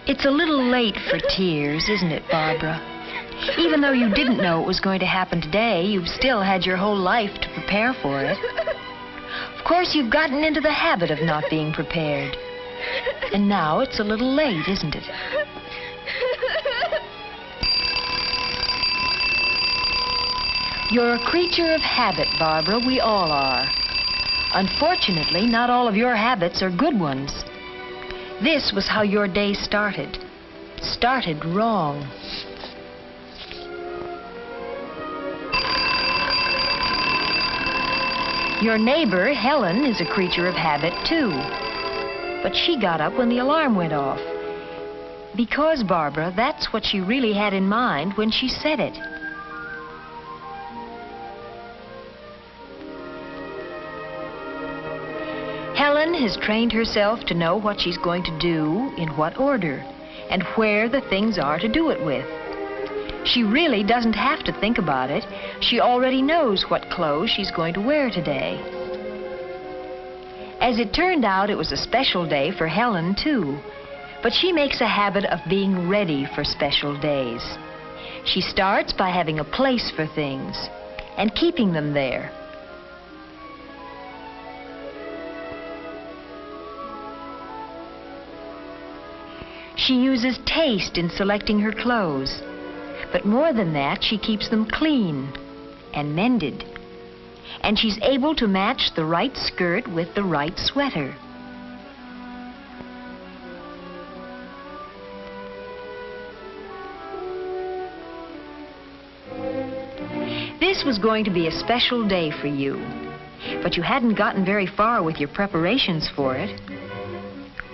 It's a little late for tears, isn't it, Barbara? Even though you didn't know it was going to happen today, you've still had your whole life to prepare for it. Of course, you've gotten into the habit of not being prepared. And now it's a little late, isn't it? You're a creature of habit, Barbara. We all are. Unfortunately, not all of your habits are good ones. This was how your day started. Started wrong. Your neighbor, Helen, is a creature of habit, too. But she got up when the alarm went off. Because, Barbara, that's what she really had in mind when she said it. Helen has trained herself to know what she's going to do, in what order, and where the things are to do it with. She really doesn't have to think about it. She already knows what clothes she's going to wear today. As it turned out, it was a special day for Helen, too. But she makes a habit of being ready for special days. She starts by having a place for things and keeping them there. She uses taste in selecting her clothes. But more than that, she keeps them clean and mended. And she's able to match the right skirt with the right sweater. This was going to be a special day for you, but you hadn't gotten very far with your preparations for it.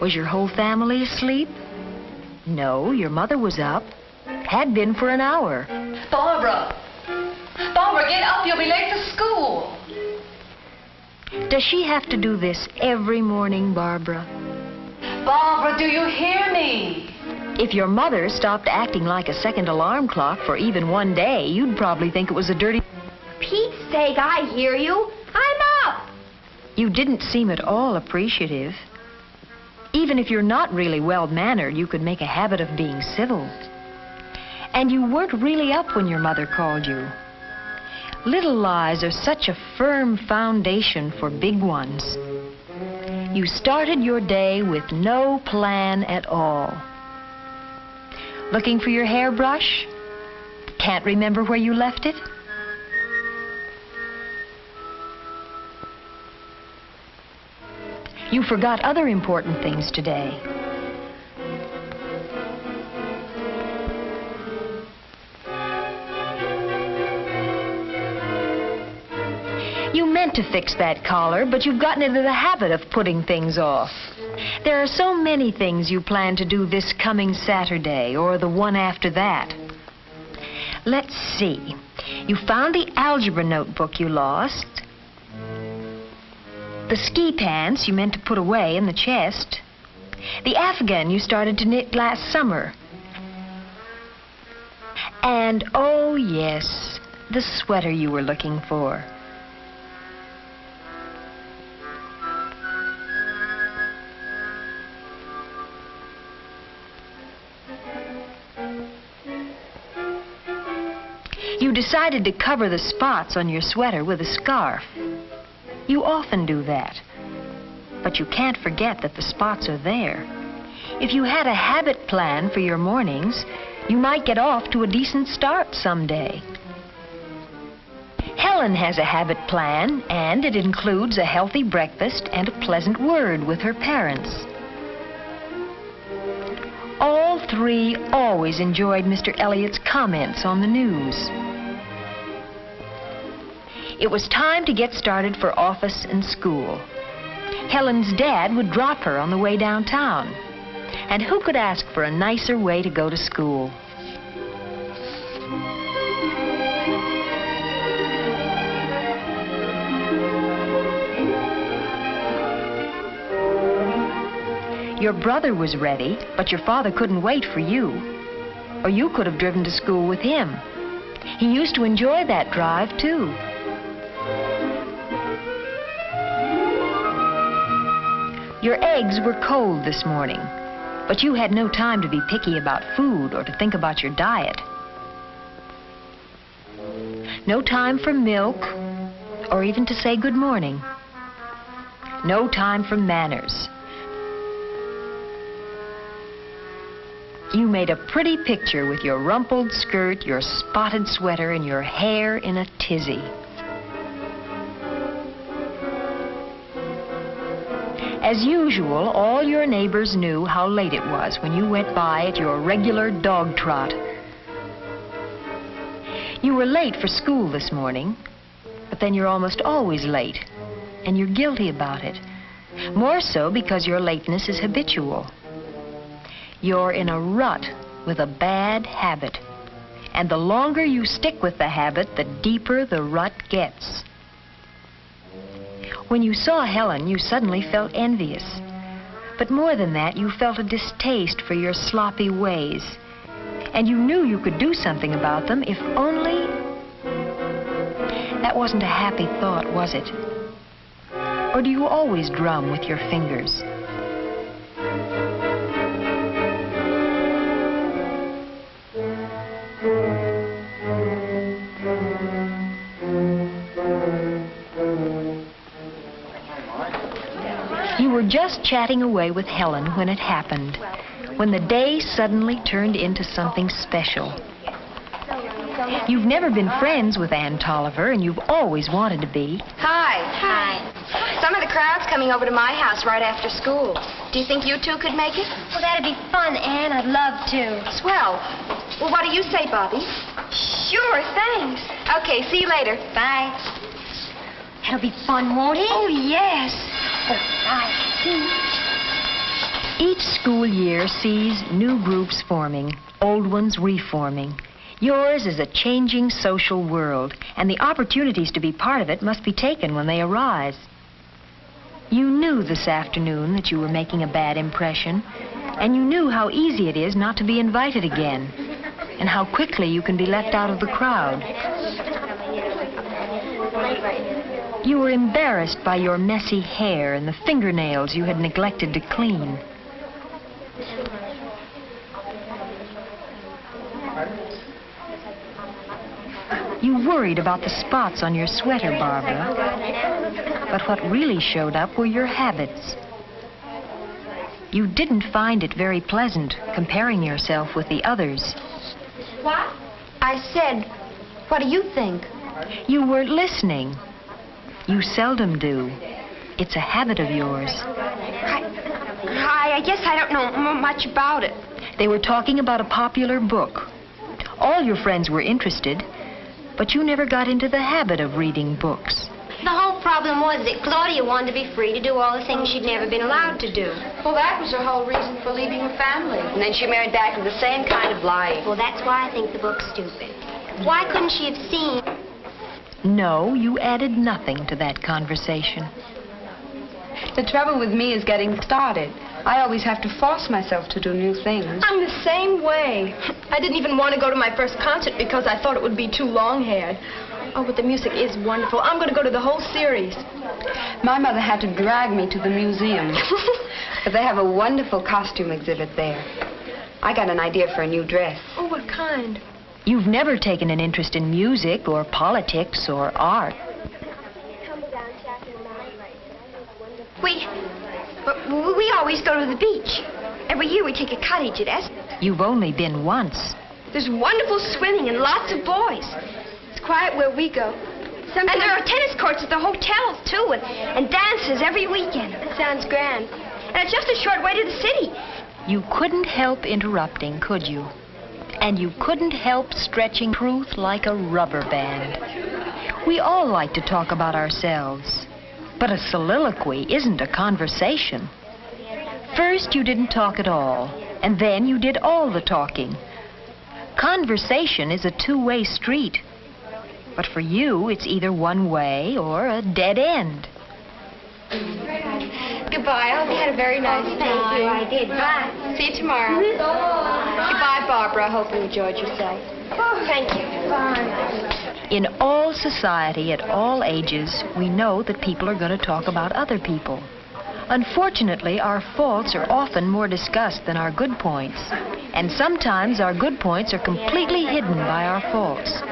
Was your whole family asleep? No, your mother was up. Had been for an hour. Barbara! Barbara, get up. You'll be late for school. Does she have to do this every morning, Barbara? Barbara, do you hear me? If your mother stopped acting like a second alarm clock for even one day, you'd probably think it was a dirty... Pete's sake, I hear you. I'm up. You didn't seem at all appreciative. Even if you're not really well-mannered, you could make a habit of being civil. And you weren't really up when your mother called you. Little lies are such a firm foundation for big ones. You started your day with no plan at all. Looking for your hairbrush? Can't remember where you left it? You forgot other important things today. You meant to fix that collar, but you've gotten into the habit of putting things off. There are so many things you plan to do this coming Saturday or the one after that. Let's see. You found the algebra notebook you lost. The ski pants you meant to put away in the chest. The afghan you started to knit last summer. And, oh yes, the sweater you were looking for. You decided to cover the spots on your sweater with a scarf. You often do that. But you can't forget that the spots are there. If you had a habit plan for your mornings, you might get off to a decent start someday. Helen has a habit plan, and it includes a healthy breakfast and a pleasant word with her parents. All three always enjoyed Mr. Elliott's comments on the news. It was time to get started for office and school. Helen's dad would drop her on the way downtown. And who could ask for a nicer way to go to school? Your brother was ready, but your father couldn't wait for you. Or you could have driven to school with him. He used to enjoy that drive, too. Your eggs were cold this morning, but you had no time to be picky about food or to think about your diet. No time for milk or even to say good morning. No time for manners. You made a pretty picture with your rumpled skirt, your spotted sweater, and your hair in a tizzy. As usual, all your neighbors knew how late it was when you went by at your regular dog trot. You were late for school this morning, but then you're almost always late, and you're guilty about it. More so because your lateness is habitual. You're in a rut with a bad habit, and the longer you stick with the habit, the deeper the rut gets. When you saw Helen, you suddenly felt envious. But more than that, you felt a distaste for your sloppy ways. And you knew you could do something about them if only... That wasn't a happy thought, was it? Or do you always drum with your fingers? You were just chatting away with Helen when it happened, when the day suddenly turned into something special. You've never been friends with Ann Tolliver, and you've always wanted to be. Hi. Hi. Some of the crowd's coming over to my house right after school. Do you think you two could make it? Well, that'd be fun, Ann. I'd love to. Swell. Well, what do you say, Bobby? Sure, thanks. Okay, see you later. Bye. That'll be fun, won't it? Oh, yes. Bye. Each school year sees new groups forming, old ones reforming. Yours is a changing social world, and the opportunities to be part of it must be taken when they arise. You knew this afternoon that you were making a bad impression, and you knew how easy it is not to be invited again, and how quickly you can be left out of the crowd. You were embarrassed by your messy hair and the fingernails you had neglected to clean. You worried about the spots on your sweater, Barbara. But what really showed up were your habits. You didn't find it very pleasant comparing yourself with the others. What? I said, what do you think? You weren't listening. You seldom do. It's a habit of yours. I guess I don't know much about it. They were talking about a popular book. All your friends were interested, but you never got into the habit of reading books. The whole problem was that Claudia wanted to be free to do all the things she'd never been allowed to do. Well, that was her whole reason for leaving her family. And then she married back to the same kind of life. Well, that's why I think the book's stupid. Why couldn't she have seen... No, you added nothing to that conversation. The trouble with me is getting started. I always have to force myself to do new things. I'm the same way. I didn't even want to go to my first concert because I thought it would be too long-haired. Oh, but the music is wonderful. I'm going to go to the whole series. My mother had to drag me to the museum. But they have a wonderful costume exhibit there. I got an idea for a new dress. Oh, what kind? You've never taken an interest in music or politics or art. We always go to the beach. Every year we take a cottage at Essex. You've only been once. There's wonderful swimming and lots of boys. It's quiet where we go. And there are tennis courts at the hotels, too, and dances every weekend. It sounds grand. And it's just a short way to the city. You couldn't help interrupting, could you? And you couldn't help stretching truth like a rubber band. We all like to talk about ourselves. But a soliloquy isn't a conversation. First, you didn't talk at all, and then you did all the talking. Conversation is a two-way street. But for you, it's either one way or a dead end. Goodbye. I hope you had a very nice Thank time. you, I did. Bye. See you tomorrow. Goodbye, Barbara. I hope you enjoyed yourself. Thank you. Bye. In all society, at all ages, we know that people are going to talk about other people. Unfortunately, our faults are often more discussed than our good points. And sometimes our good points are completely hidden by our faults.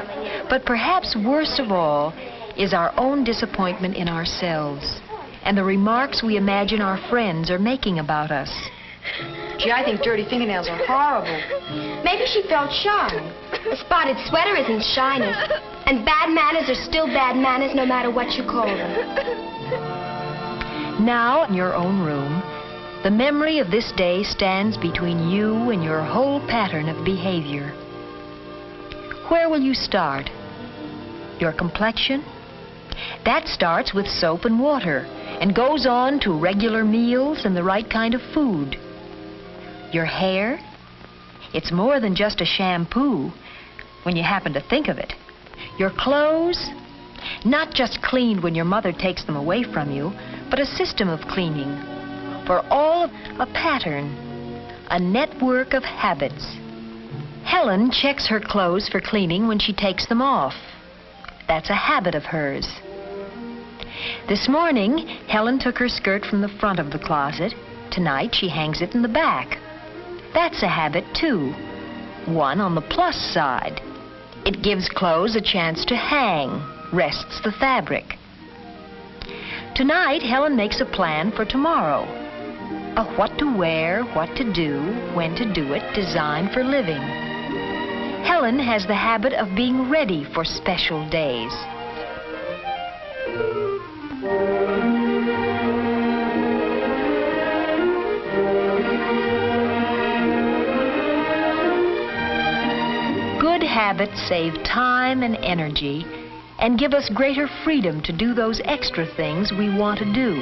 But perhaps worst of all is our own disappointment in ourselves and the remarks we imagine our friends are making about us. Gee, I think dirty fingernails are horrible. Maybe she felt shy. A spotted sweater isn't shyness. And bad manners are still bad manners no matter what you call them. Now, in your own room, the memory of this day stands between you and your whole pattern of behavior. Where will you start? Your complexion? That starts with soap and water and goes on to regular meals and the right kind of food. Your hair? It's more than just a shampoo when you happen to think of it. Your clothes? Not just cleaned when your mother takes them away from you, but a system of cleaning. For all a pattern, a network of habits. Helen checks her clothes for cleaning when she takes them off. That's a habit of hers. This morning, Helen took her skirt from the front of the closet. Tonight, she hangs it in the back. That's a habit, too. One on the plus side. It gives clothes a chance to hang, rests the fabric. Tonight, Helen makes a plan for tomorrow. A what to wear, what to do, when to do it design for living. Helen has the habit of being ready for special days. Good habits save time and energy and give us greater freedom to do those extra things we want to do.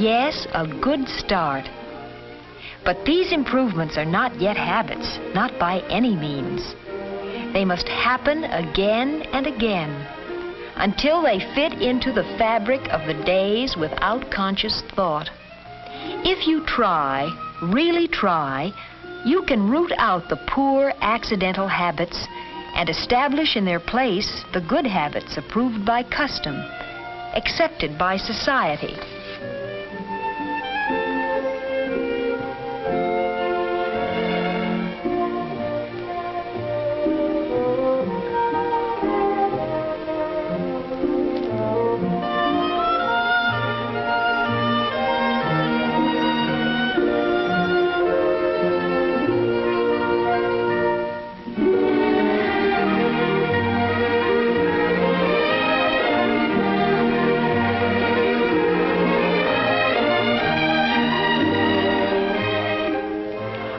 Yes, a good start. But these improvements are not yet habits, not by any means. They must happen again and again until they fit into the fabric of the days without conscious thought. If you try, really try, you can root out the poor, accidental habits and establish in their place the good habits approved by custom, accepted by society.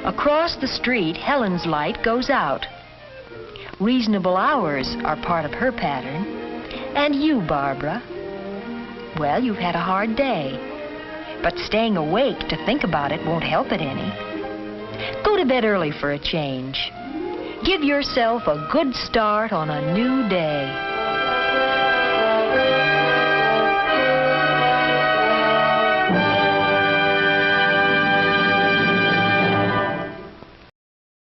Across the street, Helen's light goes out. Reasonable hours are part of her pattern. And you, Barbara? Well, you've had a hard day. But staying awake to think about it won't help it any. Go to bed early for a change. Give yourself a good start on a new day.